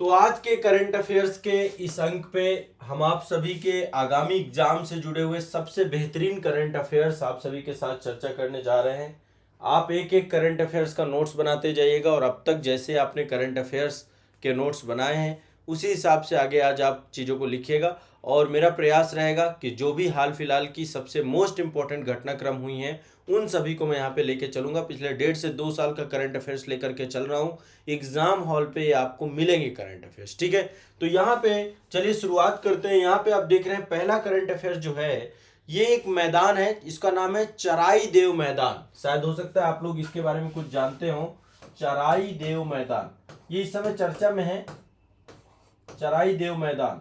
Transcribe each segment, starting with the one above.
तो आज के करंट अफेयर्स के इस अंक पे हम आप सभी के आगामी एग्जाम से जुड़े हुए सबसे बेहतरीन करंट अफेयर्स आप सभी के साथ चर्चा करने जा रहे हैं। आप एक एक करंट अफेयर्स का नोट्स बनाते जाइएगा और अब तक जैसे आपने करंट अफेयर्स के नोट्स बनाए हैं उसी हिसाब से आगे आज आप चीज़ों को लिखिएगा। और मेरा प्रयास रहेगा कि जो भी हाल फिलहाल की सबसे मोस्ट इंपॉर्टेंट घटनाक्रम हुई हैं उन सभी को मैं यहाँ पे लेके चलूंगा। पिछले 1.5 से 2 साल का करंट अफेयर्स लेकर के चल रहा हूँ। एग्जाम हॉल पे आपको मिलेंगे करंट अफेयर्स, ठीक है। तो यहाँ पे चलिए शुरुआत करते हैं। यहाँ पे आप देख रहे हैं पहला करंट अफेयर्स जो है ये एक मैदान है, इसका नाम है चराई देव मैदान। शायद हो सकता है आप लोग इसके बारे में कुछ जानते हो। चराई देव मैदान ये इस समय चर्चा में है। चराई देव मैदान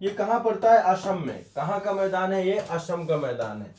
ये कहां पड़ता है? असम में। कहां का मैदान है ये? असम का मैदान है।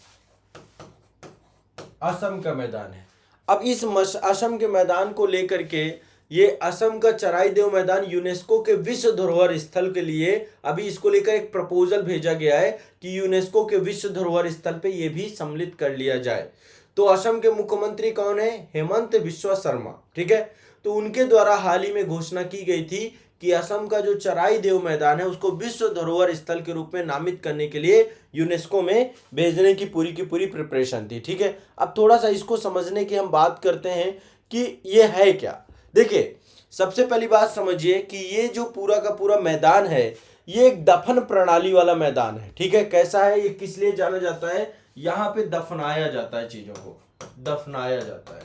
असम का मैदान है। अब इस असम के मैदान को लेकर के ये असम का चराई देव मैदान यूनेस्को के विश्व धरोहर स्थल के लिए अभी इसको लेकर एक प्रपोजल भेजा गया है कि यूनेस्को के विश्व धरोहर स्थल पे ये भी सम्मिलित कर लिया जाए। तो असम के मुख्यमंत्री कौन है? हेमंत बिस्वा शर्मा, ठीक है। तो उनके द्वारा हाल ही में घोषणा की गई थी कि असम का जो चराई देव मैदान है उसको विश्व धरोहर स्थल के रूप में नामित करने के लिए यूनेस्को में भेजने की पूरी प्रिपरेशन थी, ठीक है। अब थोड़ा सा इसको समझने की हम बात करते हैं कि ये है क्या। देखिए, सबसे पहली बात समझिए कि ये जो पूरा का पूरा मैदान है ये एक दफन प्रणाली वाला मैदान है, ठीक है। कैसा है ये? किस लिए जाना जाता है? यहाँ पे दफनाया जाता है, चीजों को दफनाया जाता है,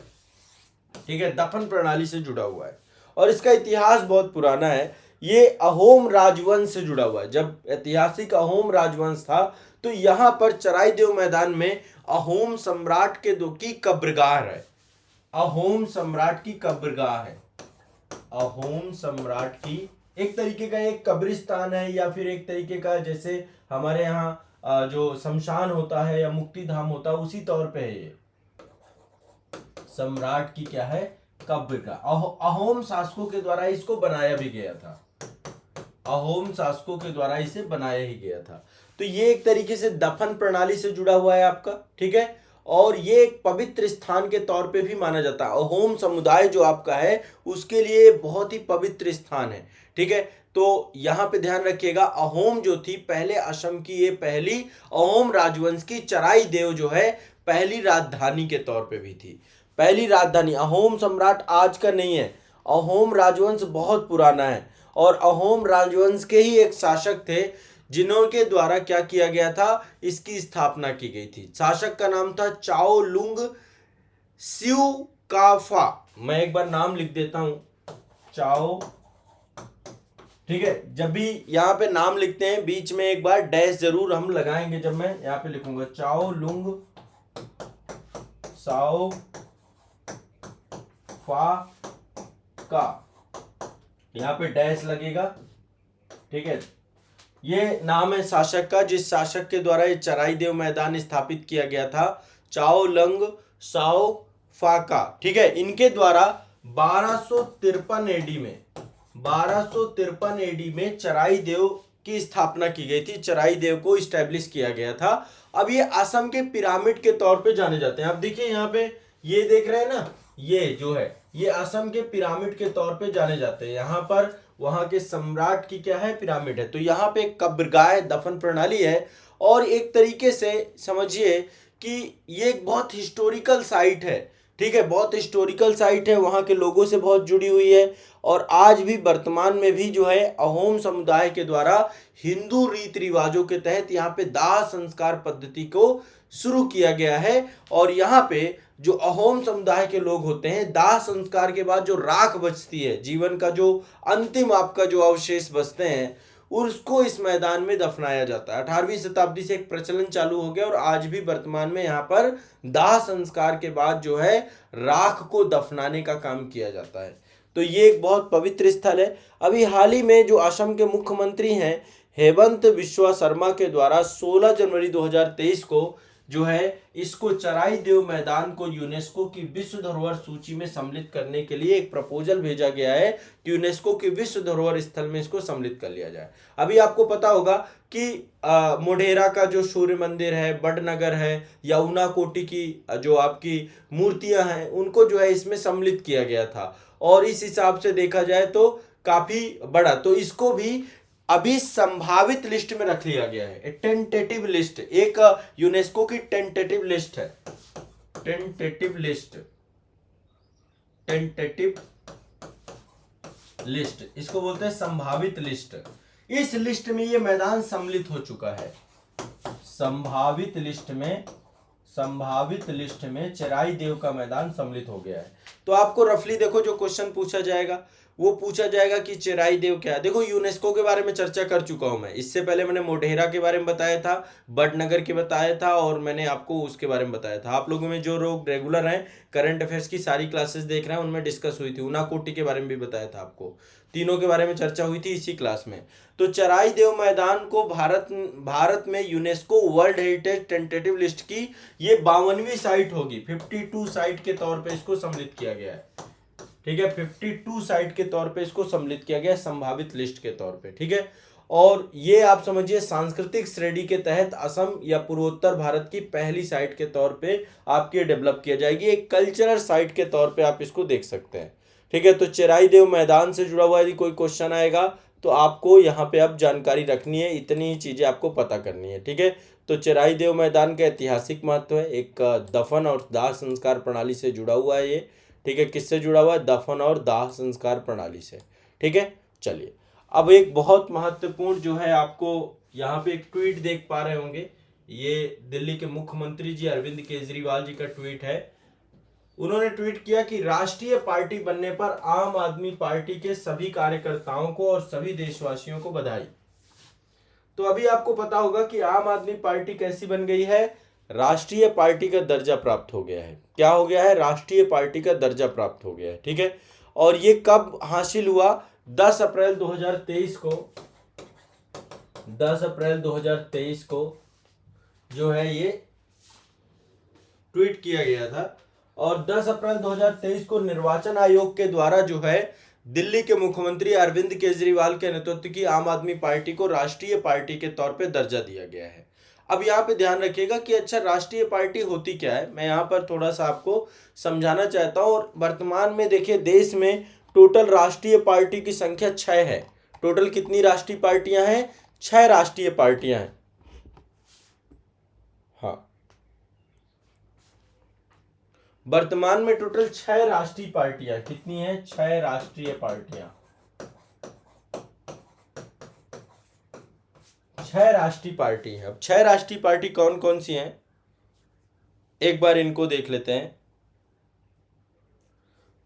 ठीक है। दफन प्रणाली से जुड़ा हुआ है और इसका इतिहास बहुत पुराना है। ये अहोम राजवंश से जुड़ा हुआ है। जब ऐतिहासिक अहोम राजवंश था तो यहाँ पर चराई देव मैदान में अहोम सम्राट के दो की कब्रगाह है। अहोम सम्राट की कब्रगाह है। अहोम सम्राट की एक तरीके का एक कब्रिस्तान है या फिर एक तरीके का जैसे हमारे यहाँ जो शमशान होता है या मुक्ति धाम होता है उसी तौर पे है ये। सम्राट की क्या है? कब्र का। अहोम शासकों के द्वारा इसको बनाया भी गया था। अहोम शासकों के द्वारा इसे बनाया ही गया था। तो ये एक तरीके से दफन प्रणाली से जुड़ा हुआ है आपका, ठीक है। और ये एक पवित्र स्थान के तौर पे भी माना जाता है। अहोम समुदाय जो आपका है उसके लिए बहुत ही पवित्र स्थान है, ठीक है। तो यहाँ पे ध्यान रखिएगा, अहोम जो थी पहले असम की ये पहली अहोम राजवंश की चराई देव जो है पहली राजधानी के तौर पे भी थी। पहली राजधानी। अहोम सम्राट आज का नहीं है, अहोम राजवंश बहुत पुराना है और अहोम राजवंश के ही एक शासक थे जिन्होंने द्वारा क्या किया गया था, इसकी स्थापना की गई थी। शासक का नाम था चाओ लुंग स्यू-का-फा। मैं एक बार नाम लिख देता हूं, चाओ, ठीक है। जब भी यहां पे नाम लिखते हैं बीच में एक बार डैश जरूर हम लगाएंगे। जब मैं यहां पे लिखूंगा चाओ लुंग साओ फा का, यहां पे डैश लगेगा, ठीक है। ये नाम है शासक का जिस शासक के द्वारा ये चराई देव मैदान स्थापित किया गया था, चाओ लंग साओ फाका, ठीक है। इनके द्वारा 1253 एडी में 1253 एडी में चराई देव की स्थापना की गई थी। चराई देव को स्टैब्लिश किया गया था। अब ये असम के पिरामिड के तौर पे जाने जाते हैं। आप देखिए यहाँ पे ये देख रहे हैं ना, ये जो है ये असम के पिरामिड के तौर पे जाने जाते हैं। यहाँ पर वहां के सम्राट की क्या है? पिरामिड है। तो यहाँ पे एक कब्रगाह दफन प्रणाली है और एक तरीके से समझिए कि ये एक बहुत हिस्टोरिकल साइट है, ठीक है। बहुत हिस्टोरिकल साइट है, वहाँ के लोगों से बहुत जुड़ी हुई है और आज भी वर्तमान में भी जो है अहोम समुदाय के द्वारा हिंदू रीति रिवाजों के तहत यहाँ पे दाह संस्कार पद्धति को शुरू किया गया है। और यहाँ पे जो अहोम समुदाय के लोग होते हैं, दाह संस्कार के बाद जो राख बचती है, जीवन का जो अंतिम आपका जो अवशेष बचते हैं, उसको इस मैदान में दफनाया जाता है। 18वीं शताब्दी से एक प्रचलन चालू हो गया और आज भी वर्तमान में यहाँ पर दाह संस्कार के बाद जो है राख को दफनाने का काम किया जाता है। तो ये एक बहुत पवित्र स्थल है। अभी हाल ही में जो असम के मुख्यमंत्री हैं हेमंत बिस्वा शर्मा के द्वारा 16 जनवरी 2023 को जो है इसको चराई देव मैदान को यूनेस्को की विश्व धरोहर सूची में सम्मिलित करने के लिए एक प्रपोजल भेजा गया है कि यूनेस्को की विश्व धरोहर स्थल में इसको सम्मिलित कर लिया जाए। अभी आपको पता होगा कि मोढेरा का जो सूर्य मंदिर है, बड़नगर है, यमुना कोटी की जो आपकी मूर्तियां हैं उनको जो है इसमें सम्मिलित किया गया था। और इस हिसाब से देखा जाए तो काफी बड़ा, तो इसको भी अभी संभावित लिस्ट में रख लिया गया है। टेंटेटिव लिस्ट, एक यूनेस्को की टेंटेटिव लिस्ट है, टेंटेटिव लिस्ट, टेंटेटिव लिस्ट इसको बोलते हैं संभावित लिस्ट। इस लिस्ट में ये मैदान सम्मिलित हो चुका है। संभावित लिस्ट में चराई देव का मैदान सम्मिलित हो गया है। तो आपको रफली देखो जो क्वेश्चन पूछा जाएगा वो पूछा जाएगा कि चेराई देव क्या है। देखो यूनेस्को के बारे में चर्चा कर चुका हूं मैं, इससे पहले मैंने मोढेरा के बारे में बताया था, बड़नगर के बताया था, और मैंने आपको उसके बारे में बताया था। आप लोगों में जो लोग रेगुलर हैं, करंट अफेयर्स की सारी क्लासेस देख रहे हैं, उनमें डिस्कस हुई थी। ऊनाकोटी के बारे में भी बताया था आपको, तीनों के बारे में चर्चा हुई थी इसी क्लास में। तो चराई देव मैदान को भारत में UNESCO world heritage tentative list की ये 52वीं साइट होगी। 52 साइट के तौर पे इसको सम्मिलित किया गया है, ठीक है। 52 साइट के तौर पे इसको सम्मिलित किया गया है, संभावित लिस्ट के तौर पे, ठीक है। और ये आप समझिए सांस्कृतिक श्रेणी के तहत असम या पूर्वोत्तर भारत की पहली साइट के तौर पे आपकी डेवलप किया जाएगी। एक कल्चरल साइट के तौर पे आप इसको देख सकते हैं, ठीक है। तो चेराई देव मैदान से जुड़ा हुआ यदि कोई क्वेश्चन आएगा तो आपको यहाँ पे अब जानकारी रखनी है, इतनी चीजें आपको पता करनी है, ठीक है। तो चेराई देव मैदान का ऐतिहासिक महत्व है, एक दफन और दाह संस्कार प्रणाली से जुड़ा हुआ है ये, ठीक है। किससे जुड़ा हुआ है? दफन और दाह संस्कार प्रणाली से, ठीक है। चलिए अब एक बहुत महत्वपूर्ण जो है, आपको यहाँ पे एक ट्वीट देख पा रहे होंगे, ये दिल्ली के मुख्यमंत्री जी अरविंद केजरीवाल जी का ट्वीट है। उन्होंने ट्वीट किया कि राष्ट्रीय पार्टी बनने पर आम आदमी पार्टी के सभी कार्यकर्ताओं को और सभी देशवासियों को बधाई। तो अभी आपको पता होगा कि आम आदमी पार्टी कैसी बन गई है, राष्ट्रीय पार्टी का दर्जा प्राप्त हो गया है। क्या हो गया है? राष्ट्रीय पार्टी का दर्जा प्राप्त हो गया है, ठीक है। और ये कब हासिल हुआ? 10 अप्रैल 2023 को, 10 अप्रैल 2023 को जो है ये ट्वीट किया गया था। और 10 अप्रैल 2023 को निर्वाचन आयोग के द्वारा जो है दिल्ली के मुख्यमंत्री अरविंद केजरीवाल के नेतृत्व की आम आदमी पार्टी को राष्ट्रीय पार्टी के तौर पे दर्जा दिया गया है। अब यहाँ पे ध्यान रखिएगा कि अच्छा राष्ट्रीय पार्टी होती क्या है, मैं यहाँ पर थोड़ा सा आपको समझाना चाहता हूँ। और वर्तमान में देखिए देश में टोटल राष्ट्रीय पार्टी की संख्या 6 है। टोटल कितनी राष्ट्रीय पार्टियां हैं? 6 राष्ट्रीय पार्टियां हैं। हाँ, वर्तमान में टोटल 6 राष्ट्रीय पार्टियां, कितनी हैं? 6 राष्ट्रीय पार्टियां, 6 राष्ट्रीय पार्टी है। अब 6 राष्ट्रीय पार्टी कौन कौन सी हैं, एक बार इनको देख लेते हैं।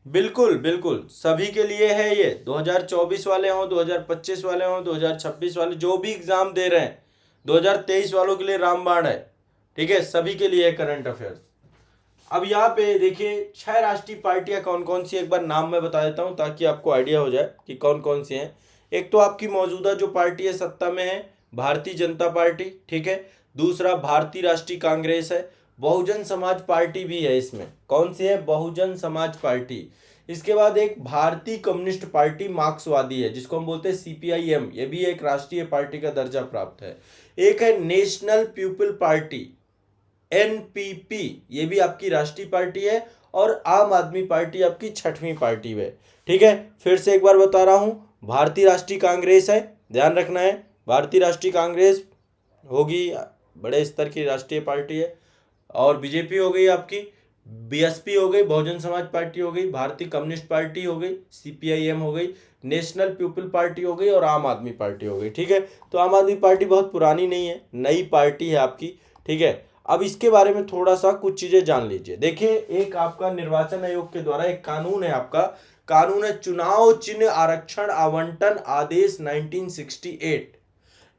बिल्कुल बिल्कुल सभी के लिए है ये, 2024 वाले हों, 2025 वाले हों, 2026 वाले, जो भी एग्जाम दे रहे हैं, 2023 वालों के लिए रामबाण है, ठीक है। सभी के लिए करंट अफेयर्स। अब यहाँ पे देखिए 6 राष्ट्रीय पार्टियां कौन कौन सी, एक बार नाम मैं बता देता हूँ ताकि आपको आइडिया हो जाए कि कौन कौन सी हैं। एक तो आपकी मौजूदा जो पार्टी है सत्ता में है, भारतीय जनता पार्टी, ठीक है। दूसरा भारतीय राष्ट्रीय कांग्रेस है, बहुजन समाज पार्टी भी है इसमें। कौन सी है? बहुजन समाज पार्टी। इसके बाद एक भारतीय कम्युनिस्ट पार्टी मार्क्सवादी है, जिसको हम बोलते हैं CPIM, ये भी एक राष्ट्रीय पार्टी का दर्जा प्राप्त है। एक है नेशनल पीपल पार्टी, NPP, ये भी आपकी राष्ट्रीय पार्टी है। और आम आदमी पार्टी आपकी 6वीं पार्टी है, ठीक है। फिर से एक बार बता रहा हूं, भारतीय राष्ट्रीय कांग्रेस है, ध्यान रखना है, भारतीय राष्ट्रीय कांग्रेस होगी, बड़े स्तर की राष्ट्रीय पार्टी है। और बीजेपी हो गई आपकी, BSP हो गई, बहुजन समाज पार्टी हो गई, भारतीय कम्युनिस्ट पार्टी हो गई, CPIM हो गई, नेशनल पीपल पार्टी हो गई, और आम आदमी पार्टी हो गई, ठीक है। तो आम आदमी पार्टी बहुत पुरानी नहीं है, नई पार्टी है आपकी, ठीक है। अब इसके बारे में थोड़ा सा कुछ चीजें जान लीजिए। देखिए एक आपका निर्वाचन आयोग के द्वारा एक कानून है, आपका कानून है चुनाव चिन्ह आरक्षण आवंटन आदेश 1968,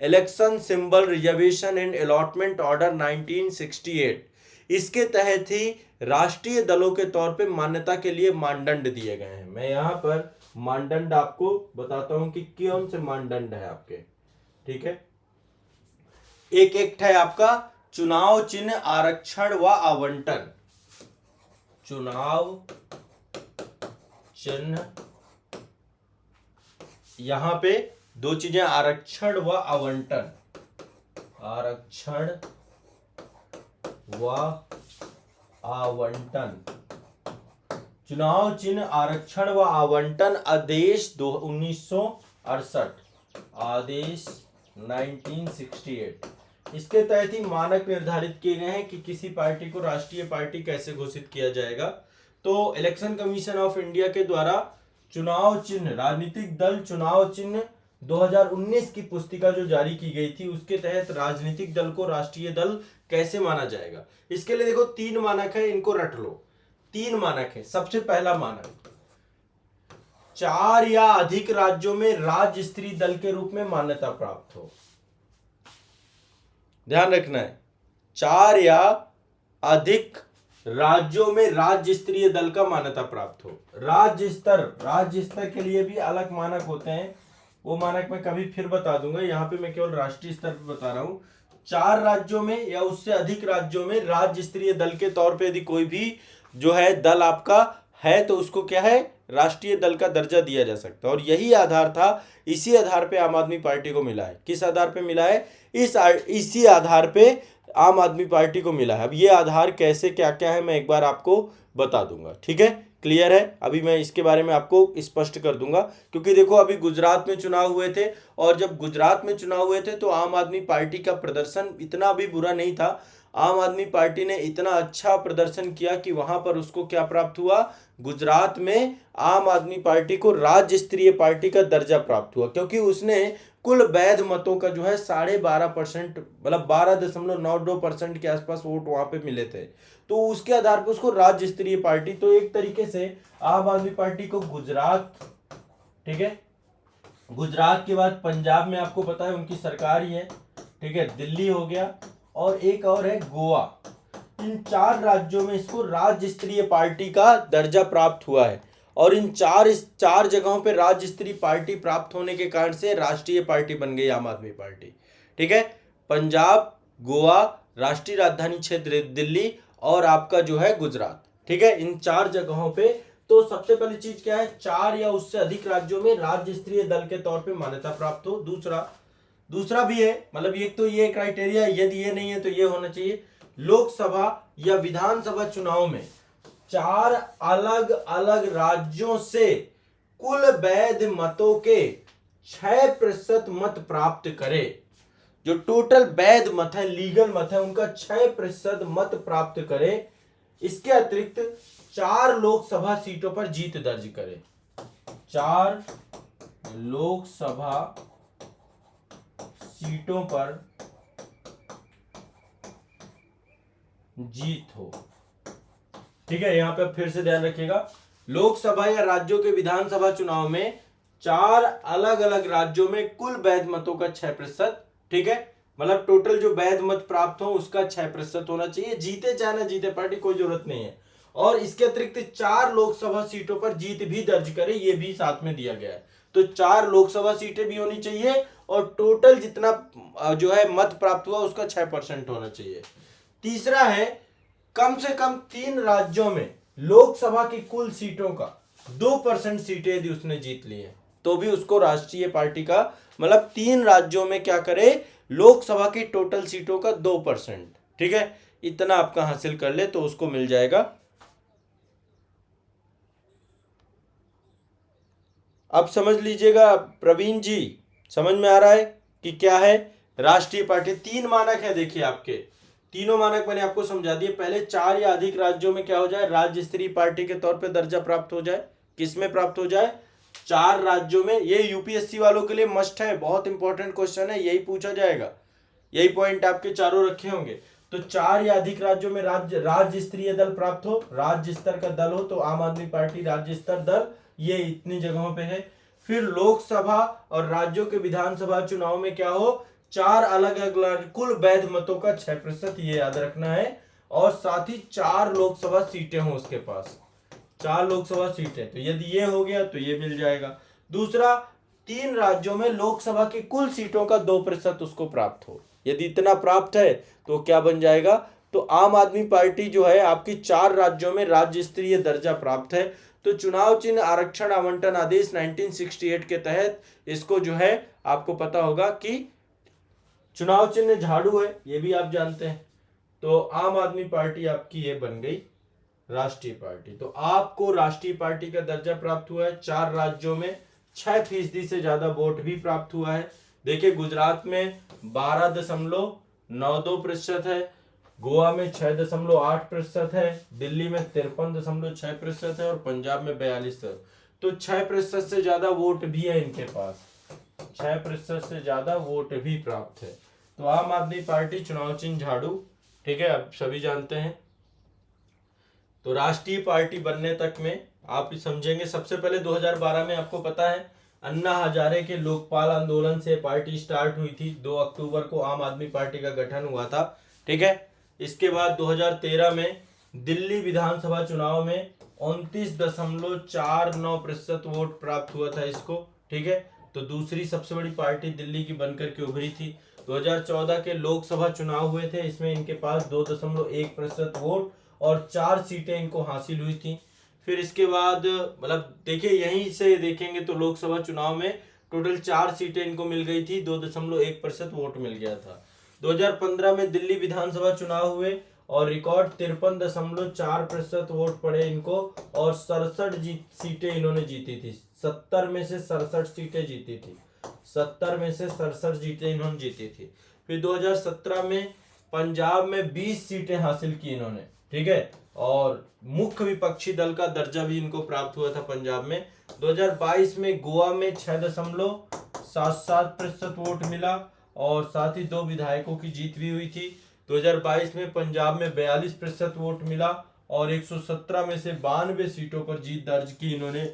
election symbol reservation and allotment order 1968। इसके तहत ही राष्ट्रीय दलों के तौर पे मान्यता के लिए मानदंड दिए गए हैं। मैं यहाँ पर मानदंड आपको बताता हूं कि कौन से मानदंड है आपके, ठीक है। एक एक्ट है आपका चुनाव चिन्ह आरक्षण व आवंटन, चुनाव चिन्ह, यहां पे दो चीजें, आरक्षण व आवंटन, आरक्षण व आवंटन, चुनाव चिन्ह आरक्षण व आवंटन आदेश 1968, आदेश 1968। इसके तहत ही मानक निर्धारित किए गए हैं कि किसी पार्टी को राष्ट्रीय पार्टी कैसे घोषित किया जाएगा। तो इलेक्शन कमीशन ऑफ इंडिया के द्वारा चुनाव चिन्ह, राजनीतिक दल चुनाव चिन्ह 2019 की पुस्तिका जो जारी की गई थी, उसके तहत राजनीतिक दल को राष्ट्रीय दल कैसे माना जाएगा। इसके लिए देखो 3 मानक है, इनको रट लो। 3 मानक है। सबसे पहला मानक, 4 या अधिक राज्यों में राज्य स्तरीय दल के रूप में मान्यता प्राप्त हो। ध्यान रखना है, 4 या अधिक राज्यों में राज्य स्तरीय दल का मान्यता प्राप्त हो। राज्य स्तर के लिए भी अलग मानक होते हैं, वो मानक मैं कभी फिर बता दूंगा। यहाँ पे मैं केवल राष्ट्रीय स्तर पर बता रहा हूं। 4 राज्यों में या उससे अधिक राज्यों में राज्य स्तरीय दल के तौर पे यदि कोई भी जो है दल आपका है तो उसको क्या है, राष्ट्रीय दल का दर्जा दिया जा सकता है। और यही आधार था, इसी आधार पे आम आदमी पार्टी को मिला है। किस आधार पे मिला है? इसी आधार पे आम आदमी पार्टी को मिला है। अब ये आधार कैसे क्या क्या है मैं एक बार आपको बता दूंगा, ठीक है? क्लियर है? अभी मैं इसके बारे में आपको स्पष्ट कर दूंगा, क्योंकि देखो अभी गुजरात में चुनाव हुए थे, और जब गुजरात में चुनाव हुए थे तो आम आदमी पार्टी का प्रदर्शन इतना भी बुरा नहीं था। आम आदमी पार्टी ने इतना अच्छा प्रदर्शन किया कि वहां पर उसको क्या प्राप्त हुआ, गुजरात में आम आदमी पार्टी को राज्य स्तरीय पार्टी का दर्जा प्राप्त हुआ, क्योंकि उसने कुल वैध मतों का जो है 12.5%, मतलब 12.92% के आसपास वोट वहां पे मिले थे। तो उसके आधार पर उसको राज्य स्तरीय पार्टी, तो एक तरीके से आम आदमी पार्टी को गुजरात, ठीक है, गुजरात के बाद पंजाब में आपको पता है उनकी सरकार ही है, ठीक है, दिल्ली हो गया, और एक और है गोवा। इन 4 राज्यों में इसको राज्य स्तरीय पार्टी का दर्जा प्राप्त हुआ है। और इन चार जगहों पे राज्य स्तरीय पार्टी प्राप्त होने के कारण से राष्ट्रीय पार्टी बन गई आम आदमी पार्टी, ठीक है। पंजाब, गोवा, राष्ट्रीय राजधानी क्षेत्र दिल्ली, और आपका जो है गुजरात, ठीक है। इन 4 जगहों पे तो सबसे पहली चीज क्या है, 4 या उससे अधिक राज्यों में राज्य स्तरीय दल के तौर पे मान्यता प्राप्त हो। दूसरा भी है, मतलब एक तो ये क्राइटेरिया, यदि ये नहीं है तो ये होना चाहिए, लोकसभा या विधानसभा चुनाव में 4 अलग अलग राज्यों से कुल वैध मतों के 6% मत प्राप्त करे। जो टोटल वैध मत है, लीगल मत है, उनका 6% मत प्राप्त करे। इसके अतिरिक्त 4 लोकसभा सीटों पर जीत दर्ज करे। 4 लोकसभा सीटों पर जीत हो, ठीक है। यहां पे फिर से ध्यान रखिएगा, लोकसभा या राज्यों के विधानसभा चुनाव में 4 अलग अलग राज्यों में कुल वैध मतों का 6%, ठीक है, मतलब टोटल जो वैध मत प्राप्त हो उसका 6% होना चाहिए। जीते चाहे ना जीते पार्टी, कोई जरूरत नहीं है। और इसके अतिरिक्त 4 लोकसभा सीटों पर जीत भी दर्ज करे, ये भी साथ में दिया गया है। तो 4 लोकसभा सीटें भी होनी चाहिए, और टोटल जितना जो है मत प्राप्त हुआ उसका 6% होना चाहिए। तीसरा है, कम से कम 3 राज्यों में लोकसभा की कुल सीटों का 2% सीटें यदि उसने जीत ली है तो भी उसको राष्ट्रीय पार्टी का, मतलब 3 राज्यों में क्या करे, लोकसभा की टोटल सीटों का 2%, ठीक है, इतना आपका हासिल कर ले तो उसको मिल जाएगा। अब समझ लीजिएगा प्रवीण जी, समझ में आ रहा है कि क्या है राष्ट्रीय पार्टी। 3 मानक है, देखिए आपके तीनों मानक मैंने आपको समझा दिए। पहले 4 या अधिक राज्यों में क्या हो जाए, राज्य स्तरीय पार्टी के तौर पे दर्जा प्राप्त हो जाए। किसमें प्राप्त हो जाए, 4 राज्यों में। ये यूपीएससी वालों के लिए मस्ट है, बहुत इंपॉर्टेंट क्वेश्चन है, यही पूछा जाएगा, यही पॉइंट आपके चारों रखे होंगे। तो 4 या अधिक राज्यों में राज्य स्तरीय दल प्राप्त हो, राज्य स्तर का दल हो, तो आम आदमी पार्टी राज्य स्तर दल, ये इतनी जगहों पे है। फिर लोकसभा और राज्यों के विधानसभा चुनाव में क्या हो, 4 अलग अलग कुल वैध मतों का 6%, ये याद रखना है। और साथ ही 4 लोकसभा सीटें हो उसके पास, 4 लोकसभा सीटें, तो यदि ये हो गया तो ये मिल जाएगा। दूसरा, 3 राज्यों में लोकसभा की कुल सीटों का 2% उसको प्राप्त हो। यदि इतना प्राप्त है तो क्या बन जाएगा, तो आम आदमी पार्टी जो है आपकी 4 राज्यों में राज्य स्तरीय दर्जा प्राप्त है। तो चुनाव चिन्ह आरक्षण आवंटन आदेश 1968 के तहत इसको जो है आपको पता होगा कि चुनाव चिन्ह झाड़ू है, ये भी आप जानते हैं। तो आम आदमी पार्टी आपकी ये बन गई, राष्ट्रीय पार्टी। तो आपको राष्ट्रीय पार्टी का दर्जा प्राप्त हुआ है। 4 राज्यों में 6% से ज्यादा वोट भी प्राप्त हुआ है। देखिए गुजरात में 12.92% है, गोवा में 6.8% है, दिल्ली में 53.6% है और पंजाब में 42%। तो 6% से ज्यादा वोट भी है इनके पास, 6% से ज्यादा वोट भी प्राप्त है। तो आम आदमी पार्टी चुनाव चिन्ह झाड़ू, ठीक है, आप सभी जानते हैं। तो राष्ट्रीय पार्टी बनने तक में आप समझेंगे, सबसे पहले 2012 में आपको पता है अन्ना हजारे के लोकपाल आंदोलन से पार्टी स्टार्ट हुई थी। 2 अक्टूबर को आम आदमी पार्टी का गठन हुआ था, ठीक है। इसके बाद 2013 में दिल्ली विधानसभा चुनाव में 29.49% वोट प्राप्त हुआ था इसको, ठीक है। तो दूसरी सबसे बड़ी पार्टी दिल्ली की बनकर के उभरी थी। 2014 के लोकसभा चुनाव हुए थे, इसमें इनके पास 2.1% वोट और 4 सीटें इनको हासिल हुई थी। फिर इसके बाद मतलब देखिए यहीं से देखेंगे तो लोकसभा चुनाव में टोटल 4 सीटें इनको मिल गई थी, 2.1% वोट मिल गया था। 2015 में दिल्ली विधानसभा चुनाव हुए और रिकॉर्ड 53.4% वोट पड़े इनको और 67 सीटें इन्होंने जीती थी। 70 में से 67 सीटें जीती थी, 70 में से 67 सीटें इन्होंने जीती थी। फिर 2017 में पंजाब में 20 सीटें हासिल की इन्होंने, ठीक है, और मुख्य विपक्षी दल का दर्जा भी इनको प्राप्त हुआ था पंजाब में। 2022 में गोवा में 6.77% वोट मिला और साथ ही 2 विधायकों की जीत भी हुई थी। 2022 में पंजाब में 42% वोट मिला और 117 में से 92 सीटों पर जीत दर्ज की इन्होंने।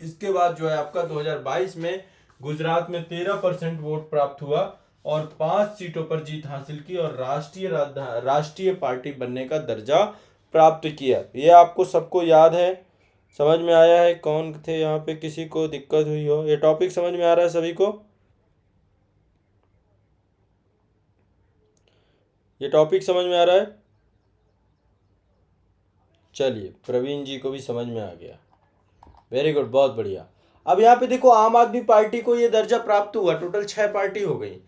इसके बाद जो है आपका 2022 में गुजरात में 13% वोट प्राप्त हुआ और 5 सीटों पर जीत हासिल की और राष्ट्रीय पार्टी बनने का दर्जा प्राप्त किया। ये आपको सबको याद है, समझ में आया है? कौन थे यहाँ पे किसी को दिक्कत हुई हो? ये टॉपिक समझ में आ रहा है सभी को? ये टॉपिक समझ में आ रहा है? चलिए, प्रवीण जी को भी समझ में आ गया, वेरी गुड, बहुत बढ़िया। अब यहाँ पे देखो आम आदमी पार्टी को ये दर्जा प्राप्त हुआ, टोटल 6 पार्टी हो गई।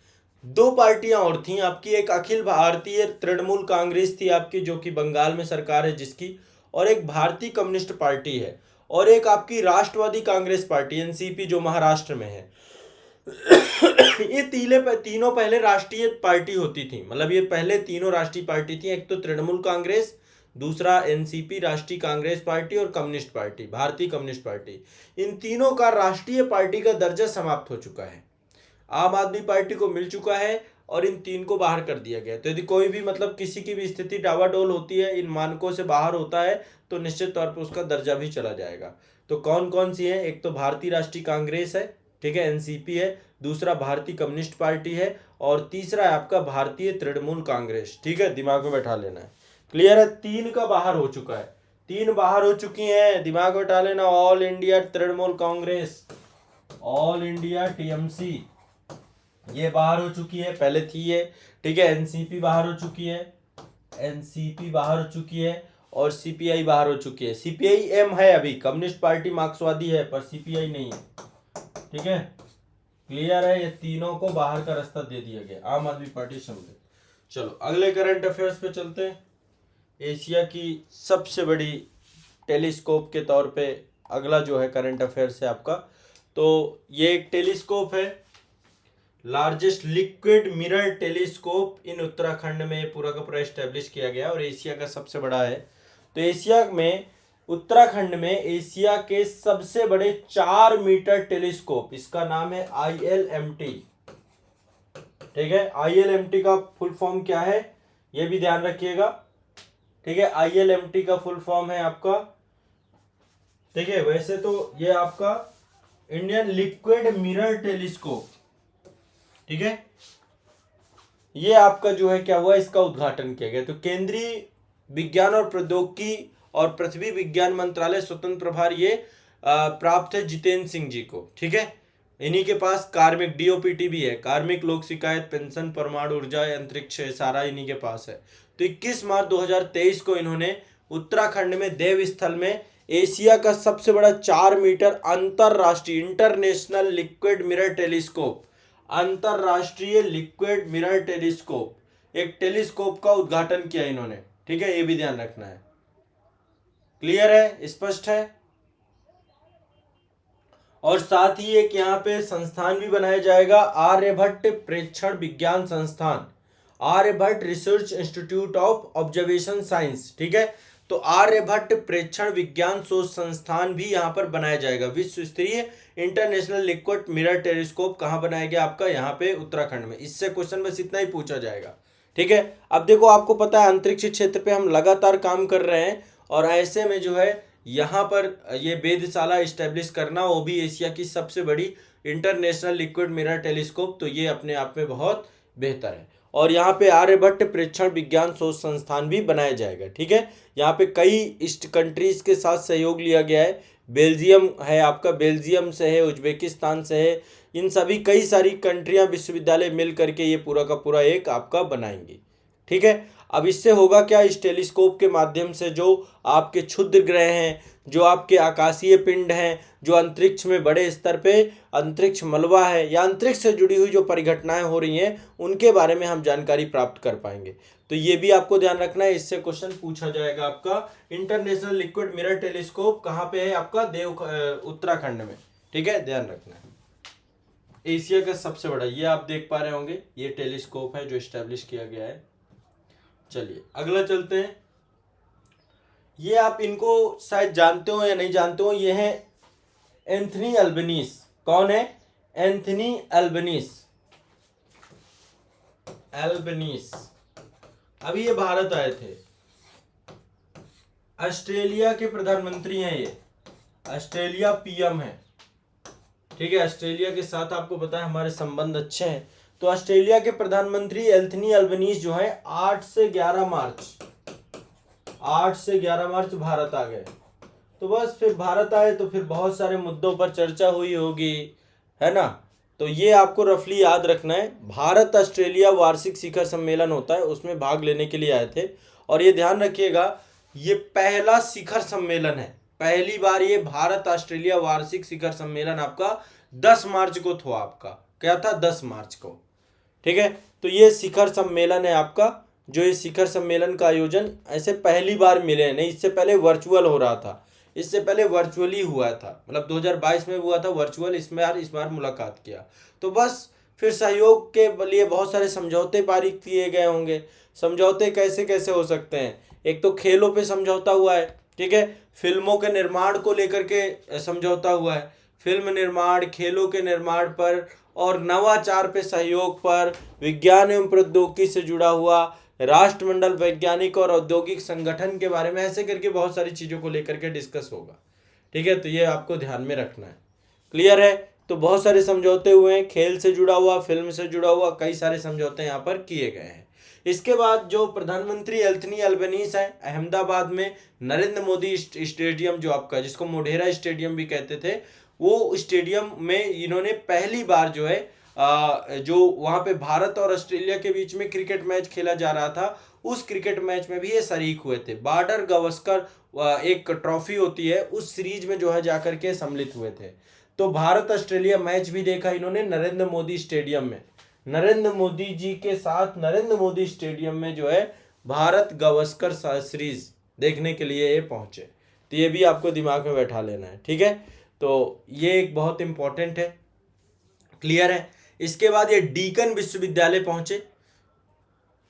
2 पार्टियां और थी आपकी, एक अखिल भारतीय तृणमूल कांग्रेस थी आपकी जो कि बंगाल में सरकार है जिसकी, और एक भारतीय कम्युनिस्ट पार्टी है, और एक आपकी राष्ट्रवादी कांग्रेस पार्टी एनसीपी जो महाराष्ट्र में है। ये तीनों पहले राष्ट्रीय पार्टी होती थी, मतलब ये पहले तीनों राष्ट्रीय पार्टी थी। एक तो तृणमूल कांग्रेस, दूसरा एनसीपी राष्ट्रीय कांग्रेस पार्टी और कम्युनिस्ट पार्टी भारतीय कम्युनिस्ट पार्टी। इन तीनों का राष्ट्रीय पार्टी का दर्जा समाप्त हो चुका है, आम आदमी पार्टी को मिल चुका है और इन 3 को बाहर कर दिया गया। तो यदि कोई भी मतलब किसी की भी स्थिति डावाडोल होती है, इन मानकों से बाहर होता है, तो निश्चित तौर पर उसका दर्जा भी चला जाएगा। तो कौन कौन सी है? एक तो भारतीय राष्ट्रीय कांग्रेस है, ठीक है, एनसीपी है, दूसरा भारतीय कम्युनिस्ट पार्टी है और तीसरा है आपका भारतीय तृणमूल कांग्रेस, ठीक है, दिमाग में बैठा लेना है। क्लियर है? 3 का बाहर हो चुका है, 3 बाहर हो चुकी हैं, दिमाग में बैठा लेना। All India Trinamool Congress, all India TMC, ये बाहर हो चुकी है, पहले थी ये, ठीक है। एनसीपी बाहर हो चुकी है, एनसीपी बाहर हो चुकी है और सीपीआई बाहर हो चुकी है। सीपीआई एम है अभी, कम्युनिस्ट पार्टी मार्क्सवादी है पर सीपीआई नहीं है, ठीक है। क्लियर है? ये तीनों को बाहर का रास्ता दे दिया गया, आम आदमी पार्टी समझे। चलो अगले करंट अफेयर्स पे चलते हैं। एशिया की सबसे बड़ी टेलीस्कोप के तौर पे अगला जो है करंट अफेयर्स है आपका, तो ये एक टेलीस्कोप है, लार्जेस्ट लिक्विड मिरर टेलीस्कोप इन उत्तराखंड में पूरा का पूरा एस्टेब्लिश किया गया और एशिया का सबसे बड़ा है। तो एशिया में उत्तराखंड में एशिया के सबसे बड़े 4 मीटर टेलीस्कोप, इसका नाम है ILMT, ठीक है। ILMT का फुल फॉर्म क्या है ये भी ध्यान रखिएगा, ठीक है। ILMT का फुल फॉर्म है आपका, ठीक है, वैसे तो ये आपका इंडियन लिक्विड मिरर टेलीस्कोप, ठीक है। ये आपका जो है क्या हुआ, इसका उद्घाटन किया गया। तो केंद्रीय विज्ञान और प्रौद्योगिकी और पृथ्वी विज्ञान मंत्रालय स्वतंत्र प्रभार ये प्राप्त है जितेंद्र सिंह जी को, ठीक है। इन्हीं के पास कार्मिक DOPT भी है, कार्मिक लोक शिकायत पेंशन परमाणु ऊर्जा अंतरिक्ष सारा इन्हीं के पास है। तो 21 मार्च 2023 को इन्होंने उत्तराखंड में देव स्थल में एशिया का सबसे बड़ा 4 मीटर अंतरराष्ट्रीय इंटरनेशनल लिक्विड मिरर टेलीस्कोप, अंतरराष्ट्रीय लिक्विड मिरर टेलीस्कोप, एक टेलीस्कोप का उद्घाटन किया इन्होंने, ठीक है, ये भी ध्यान रखना है। क्लियर है, स्पष्ट है। और साथ ही एक यहाँ पे संस्थान भी बनाया जाएगा, आर्यभट्ट प्रेक्षण विज्ञान संस्थान, Aryabhatta research institute of observation science. ठीक है, तो आर्यभट्ट प्रेक्षण विज्ञान शोध संस्थान भी यहाँ पर बनाया जाएगा। विश्व स्तरीय इंटरनेशनल लिक्विड मिरर टेलीस्कोप कहाँ बनाया गया आपका, यहाँ पे उत्तराखंड में। इससे क्वेश्चन बस इतना ही पूछा जाएगा। ठीक है, अब देखो आपको पता है अंतरिक्ष क्षेत्र पे हम लगातार काम कर रहे हैं, और ऐसे में जो है यहाँ पर ये वेधशाला इस्टेब्लिश करना, वो भी एशिया की सबसे बड़ी इंटरनेशनल लिक्विड मिरर टेलीस्कोप, तो ये अपने आप में बहुत बेहतर है। और यहाँ पे आर्यभट्ट प्रेक्षण विज्ञान शोध संस्थान भी बनाया जाएगा। ठीक है, यहाँ पे कई ईस्ट कंट्रीज के साथ सहयोग लिया गया है। बेल्जियम है आपका, बेल्जियम से है, उज्बेकिस्तान से है, इन सभी कई सारी कंट्रियां विश्वविद्यालय मिल करके ये पूरा का पूरा एक आपका बनाएंगे। ठीक है, अब इससे होगा क्या, इस टेलीस्कोप के माध्यम से जो आपके क्षुद्र ग्रह हैं, जो आपके आकाशीय पिंड हैं, जो अंतरिक्ष में बड़े स्तर पे अंतरिक्ष मलबा है या अंतरिक्ष से जुड़ी हुई जो परिघटनाएं हो रही हैं, उनके बारे में हम जानकारी प्राप्त कर पाएंगे। तो ये भी आपको ध्यान रखना है, इससे क्वेश्चन पूछा जाएगा आपका। इंटरनेशनल लिक्विड मिरर टेलीस्कोप कहाँ पे है आपका, उत्तराखंड में। ठीक है, ध्यान रखना है। एशिया का सबसे बड़ा, ये आप देख पा रहे होंगे, ये टेलीस्कोप है जो स्टैब्लिश किया गया है। चलिए अगला चलते हैं। ये आप इनको शायद जानते हो या नहीं जानते हो, ये है एंथनी अल्बनीस। कौन है, एंथनी अल्बनीस। अल्बनीस अभी ये भारत आए थे, ऑस्ट्रेलिया के प्रधानमंत्री हैं ये, ऑस्ट्रेलिया पीएम है। ठीक है, ऑस्ट्रेलिया के साथ आपको पता है हमारे संबंध अच्छे हैं। तो ऑस्ट्रेलिया के प्रधानमंत्री एंथनी अल्बनीस जो है 8 से 11 मार्च भारत आ गए। तो बस फिर भारत आए तो फिर बहुत सारे मुद्दों पर चर्चा हुई होगी, है ना। तो ये आपको रफली याद रखना है। भारत ऑस्ट्रेलिया वार्षिक शिखर सम्मेलन होता है, उसमें भाग लेने के लिए आए थे। और ये ध्यान रखिएगा, ये पहला शिखर सम्मेलन है, पहली बार ये भारत ऑस्ट्रेलिया वार्षिक शिखर सम्मेलन आपका 10 मार्च को था। आपका क्या था, 10 मार्च को। ठीक है, तो ये शिखर सम्मेलन है आपका, जो ये शिखर सम्मेलन का आयोजन ऐसे पहली बार मिले हैं, नहीं इससे पहले वर्चुअल हो रहा था, इससे पहले वर्चुअली हुआ था, मतलब 2022 में हुआ था वर्चुअल, इस बार मुलाकात किया। तो बस फिर सहयोग के लिए बहुत सारे समझौते पारित किए गए होंगे। समझौते कैसे कैसे हो सकते हैं, एक तो खेलों पे समझौता हुआ है। ठीक है, फिल्मों के निर्माण को लेकर के समझौता हुआ है, फिल्म निर्माण, खेलों के निर्माण पर, और नवाचार पे सहयोग पर, विज्ञान एवं प्रौद्योगिकी से जुड़ा हुआ, राष्ट्रमंडल वैज्ञानिक और औद्योगिक संगठन के बारे में, ऐसे करके बहुत सारी चीज़ों को लेकर के डिस्कस होगा। ठीक है, तो ये आपको ध्यान में रखना है। क्लियर है, तो बहुत सारे समझौते हुए हैं, खेल से जुड़ा हुआ, फिल्म से जुड़ा हुआ, कई सारे समझौते यहाँ पर किए गए हैं। इसके बाद जो प्रधानमंत्री एंथनी अल्बनीस है, अहमदाबाद में नरेंद्र मोदी स्टेडियम जो आपका, जिसको मोढेरा स्टेडियम भी कहते थे, वो स्टेडियम में इन्होंने पहली बार जो है जो वहाँ पे भारत और ऑस्ट्रेलिया के बीच में क्रिकेट मैच खेला जा रहा था, उस क्रिकेट मैच में भी ये शरीक हुए थे। बॉर्डर गावस्कर एक ट्रॉफी होती है, उस सीरीज में जो है जाकर के सम्मिलित हुए थे। तो भारत ऑस्ट्रेलिया मैच भी देखा इन्होंने नरेंद्र मोदी स्टेडियम में, नरेंद्र मोदी जी के साथ नरेंद्र मोदी स्टेडियम में जो है भारत गावस्कर सीरीज देखने के लिए ये पहुंचे। तो ये भी आपको दिमाग में बैठा लेना है। ठीक है, तो ये एक बहुत इंपॉर्टेंट है। क्लियर है। इसके बाद ये डीकन विश्वविद्यालय पहुंचे,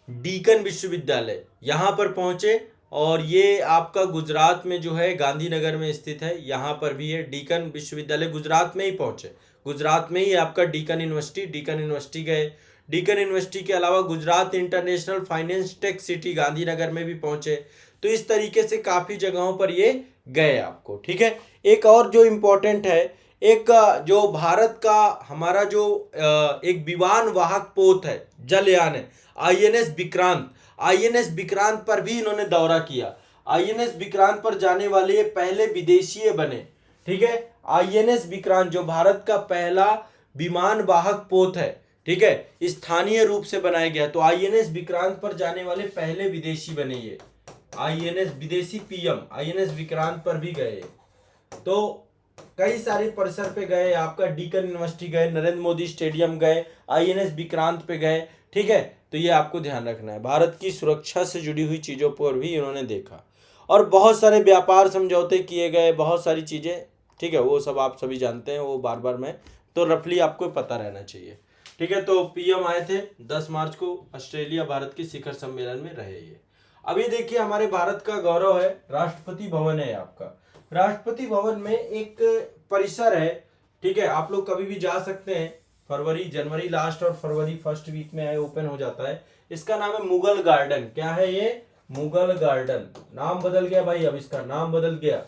डीकन विश्वविद्यालय यहाँ पर पहुंचे, और ये आपका गुजरात में जो है गांधीनगर में स्थित है, यहाँ पर भी है डीकन विश्वविद्यालय, गुजरात में ही पहुंचे, गुजरात में ही आपका डीकन यूनिवर्सिटी गए। डीकन यूनिवर्सिटी के अलावा Gujarat international finance tech city Gandhinagar में भी पहुंचे। तो इस तरीके से काफ़ी जगहों पर ये गए आपको। ठीक है, एक और जो इम्पोर्टेंट है, एक जो भारत का हमारा जो एक विमान वाहक पोत है, जलयान है, आईएनएस विक्रांत, आईएनएस विक्रांत पर भी इन्होंने दौरा किया। आईएनएस विक्रांत पर जाने वाले ये पहले विदेशीय बने। ठीक है, आईएनएस विक्रांत जो भारत का पहला विमान वाहक पोत है, ठीक है, स्थानीय रूप से बनाया गया, तो आईएनएस विक्रांत पर जाने वाले पहले विदेशी बने ये। आईएनएस विदेशी पीएम आईएनएस विक्रांत पर भी गए। तो कई सारे परिसर पे गए, आपका डीकन यूनिवर्सिटी गए, नरेंद्र मोदी स्टेडियम गए, आईएनएस विक्रांत पे गए। ठीक है, तो ये आपको ध्यान रखना है। भारत की सुरक्षा से जुड़ी हुई चीज़ों पर भी इन्होंने देखा। और बहुत सारे व्यापार समझौते किए गए, बहुत सारी चीज़ें, ठीक है, वो सब आप सभी जानते हैं, वो बार बार मैं तो रफली आपको पता रहना चाहिए, ठीक है। तो पीएम आए थे 10 मार्च को, ऑस्ट्रेलिया भारत की शिखर सम्मेलन में रहे ये। अभी देखिए हमारे भारत का गौरव है राष्ट्रपति भवन है आपका। राष्ट्रपति भवन में एक परिसर है, ठीक है, आप लोग कभी भी जा सकते हैं, फरवरी जनवरी लास्ट और फरवरी फर्स्ट वीक में ओपन हो जाता है। इसका नाम है मुगल गार्डन। क्या है ये? मुगल गार्डन। नाम बदल गया भाई, अब इसका नाम बदल गया,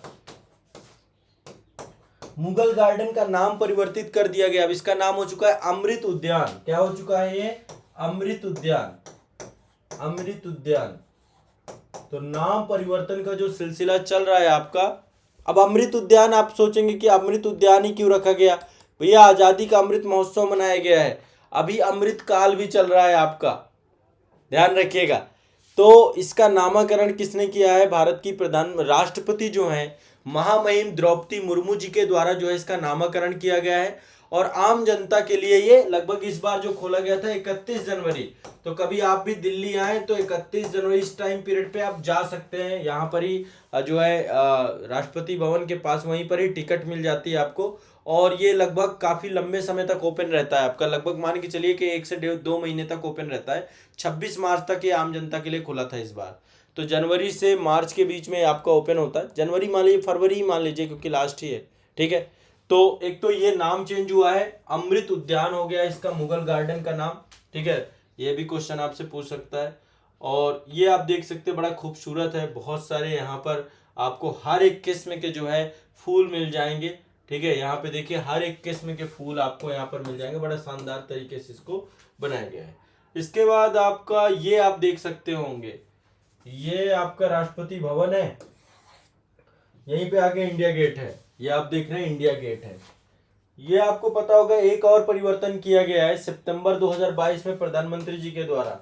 मुगल गार्डन का नाम परिवर्तित कर दिया गया। अब इसका नाम हो चुका है अमृत उद्यान। क्या हो चुका है ये? अमृत उद्यान। अमृत उद्यान। तो नाम परिवर्तन का जो सिलसिला चल रहा है आपका, अब अमृत उद्यान, आप सोचेंगे कि अमृत उद्यान ही क्यों रखा गया? भैया आजादी का अमृत महोत्सव मनाया गया है, अभी अमृत काल भी चल रहा है आपका, ध्यान रखिएगा। तो इसका नामकरण किसने किया है? भारत की प्रधान राष्ट्रपति जो है महामहिम द्रौपदी मुर्मू जी के द्वारा जो है इसका नामकरण किया गया है। और आम जनता के लिए ये लगभग इस बार जो खोला गया था 31 जनवरी, तो कभी आप भी दिल्ली आए तो 31 जनवरी इस टाइम पीरियड पे आप जा सकते हैं। यहाँ पर ही जो है राष्ट्रपति भवन के पास वहीं पर ही टिकट मिल जाती है आपको। और ये लगभग काफी लंबे समय तक ओपन रहता है आपका, लगभग मान के चलिए कि 1 से 2 महीने तक ओपन रहता है। 26 मार्च तक ये आम जनता के लिए खुला था इस बार। तो जनवरी से मार्च के बीच में आपका ओपन होता है। जनवरी मान लीजिए, फरवरी मान लीजिए, क्योंकि लास्ट ही है, ठीक है। तो एक तो ये नाम चेंज हुआ है, अमृत उद्यान हो गया इसका, मुगल गार्डन का नाम, ठीक है। ये भी क्वेश्चन आपसे पूछ सकता है। और ये आप देख सकते हैं बड़ा खूबसूरत है, बहुत सारे यहाँ पर आपको हर एक किस्म के जो है फूल मिल जाएंगे, ठीक है। यहाँ पे देखिए हर एक किस्म के फूल आपको यहाँ पर मिल जाएंगे, बड़ा शानदार तरीके से इसको बनाया गया है। इसके बाद आपका ये आप देख सकते होंगे, ये आपका राष्ट्रपति भवन है, यहीं पे आगे इंडिया गेट है, ये आप देख रहे हैं इंडिया गेट है। ये आपको पता होगा एक और परिवर्तन किया गया है सितंबर 2022 में प्रधानमंत्री जी के द्वारा।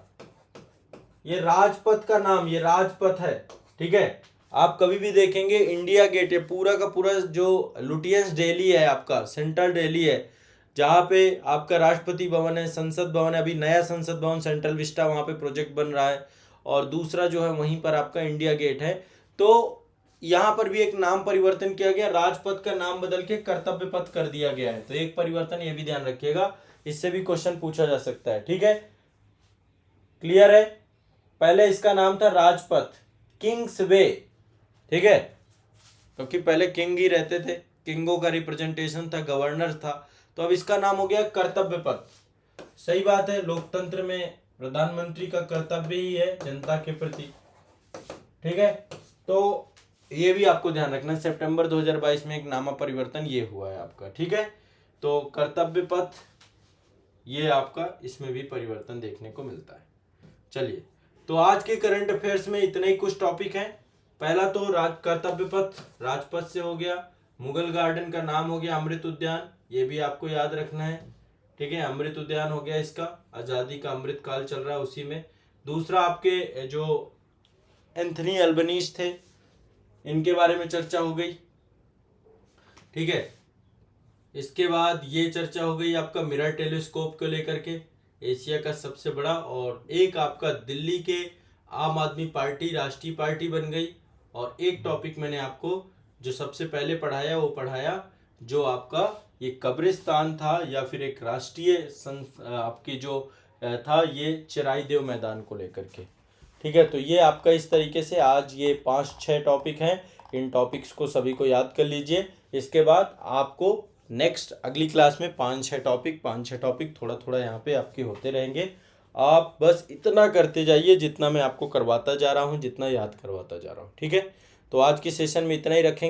ये राजपथ का नाम, ये राजपथ है, ठीक है। आप कभी भी देखेंगे इंडिया गेट है, पूरा का पूरा जो लुटियंस दिल्ली है आपका, सेंट्रल दिल्ली है, जहाँ पे आपका राष्ट्रपति भवन है, संसद भवन है, अभी नया संसद भवन सेंट्रल विस्टा वहाँ पे प्रोजेक्ट बन रहा है, और दूसरा जो है वहीं पर आपका इंडिया गेट है। तो यहाँ पर भी एक नाम परिवर्तन किया गया, राजपथ का नाम बदल के कर्तव्य पथ कर दिया गया है। तो एक परिवर्तन ये भी ध्यान रखिएगा, इससे भी क्वेश्चन पूछा जा सकता है, ठीक है। क्लियर है? पहले इसका नाम था राजपथ, किंग्स वे, ठीक है, क्योंकि पहले किंग ही रहते थे, किंगों का रिप्रेजेंटेशन था, गवर्नर था। तो अब इसका नाम हो गया कर्तव्य पथ। सही बात है, लोकतंत्र में प्रधानमंत्री का कर्तव्य ही है जनता के प्रति, ठीक है। तो ये भी आपको ध्यान रखना, सितंबर 2022 में एक नामा परिवर्तन ये हुआ है आपका, ठीक है। तो कर्तव्य पथ ये आपका, इसमें भी परिवर्तन देखने को मिलता है। चलिए, तो आज के करंट अफेयर्स में इतने ही कुछ टॉपिक हैं। पहला तो कर्तव्य पथ राजपथ से हो गया, मुगल गार्डन का नाम हो गया अमृत उद्यान, ये भी आपको याद रखना है, ठीक है। अमृत उद्यान हो गया इसका, आजादी का अमृत काल चल रहा है उसी में। दूसरा आपके जो एंथनी अल्बनीज थे, इनके बारे में चर्चा हो गई, ठीक है। इसके बाद ये चर्चा हो गई आपका मिरर टेलीस्कोप को लेकर के, एशिया का सबसे बड़ा, और एक आपका दिल्ली के आम आदमी पार्टी राष्ट्रीय पार्टी बन गई। और एक टॉपिक मैंने आपको जो सबसे पहले पढ़ाया वो पढ़ाया, जो आपका ये कब्रिस्तान था या फिर एक राष्ट्रीय आपकी जो था ये चिराई देव मैदान को लेकर के, ठीक है। तो ये आपका इस तरीके से आज ये 5-6 टॉपिक हैं, इन टॉपिक्स को सभी को याद कर लीजिए। इसके बाद आपको नेक्स्ट अगली क्लास में 5-6 टॉपिक थोड़ा थोड़ा यहाँ पे आपके होते रहेंगे। आप बस इतना करते जाइए जितना मैं आपको करवाता जा रहा हूँ, जितना याद करवाता जा रहा हूँ, ठीक है। तो आज के सेशन में इतना ही रखेंगे।